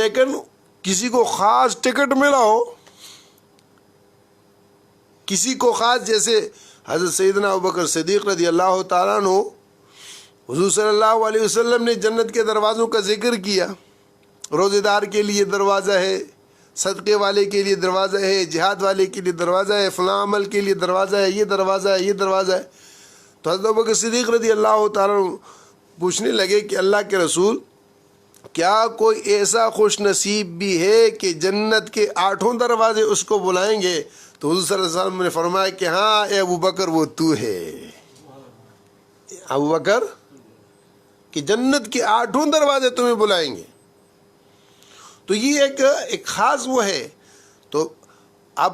لیکن کسی کو خاص ٹکٹ ملا ہو، کسی کو خاص، جیسے حضرت سیدنا ابوبکر صدیق رضی اللہ تعالیٰ عنہ، حضور صلی اللہ علیہ وسلم نے جنت کے دروازوں کا ذکر کیا، روزے دار کے لیے دروازہ ہے، صدقے والے کے لیے دروازہ ہے، جہاد والے کے لیے دروازہ ہے، فلاں عمل کے لیے دروازہ ہے، یہ دروازہ ہے، یہ دروازہ ہے۔ تو حضرت ابوبکر صدیق رضی اللہ تعالیٰ عنہ پوچھنے لگے کہ اللہ کے رسول، کیا کوئی ایسا خوش نصیب بھی ہے کہ جنت کے 8 دروازے اس کو بلائیں گے؟ تو حضور صلی اللہ علیہ وسلم نے فرمایا کہ ہاں اے ابوبکر، وہ تو ہے ابوبکر، کہ جنت کے 8 دروازے تمہیں بلائیں گے۔ تو یہ ایک خاص وہ ہے۔ تو اب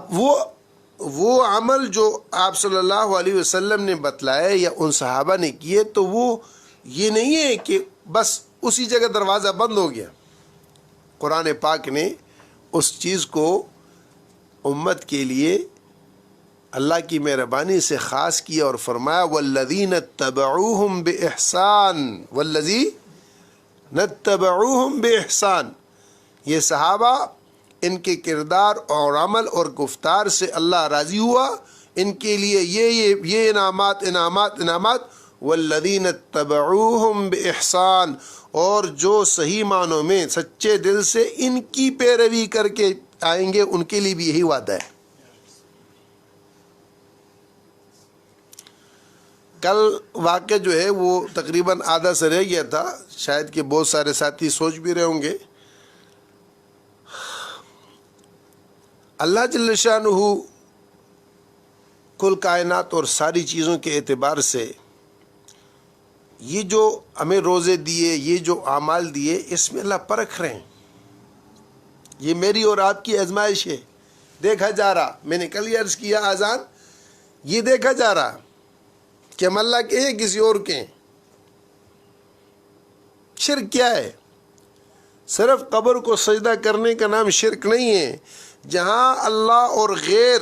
وہ عمل جو آپ صلی اللہ علیہ وسلم نے بتلائے یا ان صحابہ نے کیے، تو وہ یہ نہیں ہے کہ بس اسی جگہ دروازہ بند ہو گیا۔ قرآن پاک نے اس چیز کو امت کے لیے اللہ کی مہربانی سے خاص کیا اور فرمایا والذین اتبعوہم بإحسان، والذین اتبعوہم بإحسان۔ یہ صحابہ، ان کے کردار اور عمل اور گفتار سے اللہ راضی ہوا، ان کے لیے یہ انعامات والذین اتبعوہم بإحسان، اور جو صحیح معنوں میں سچے دل سے ان کی پیروی کر کے آئیں گے، ان کے لیے بھی یہی وعدہ ہے۔ کل واقعہ جو ہے وہ تقریباً آدھا سے رہ گیا تھا، شاید کہ بہت سارے ساتھی سوچ بھی رہے ہوں گے۔ اللہ جل شانہ کل کائنات اور ساری چیزوں کے اعتبار سے یہ جو ہمیں روزے دیے، یہ جو اعمال دیے، اس میں اللہ پرکھ رہے ہیں۔ یہ میری اور آپ کی آزمائش ہے، دیکھا جا رہا، میں نے کل ہی عرض کیا آذان، یہ دیکھا جا رہا کہ ہم اللہ کے ہیں کسی اور کے ہیں۔ شرک کیا ہے؟ صرف قبر کو سجدہ کرنے کا نام شرک نہیں ہے۔ جہاں اللہ اور غیر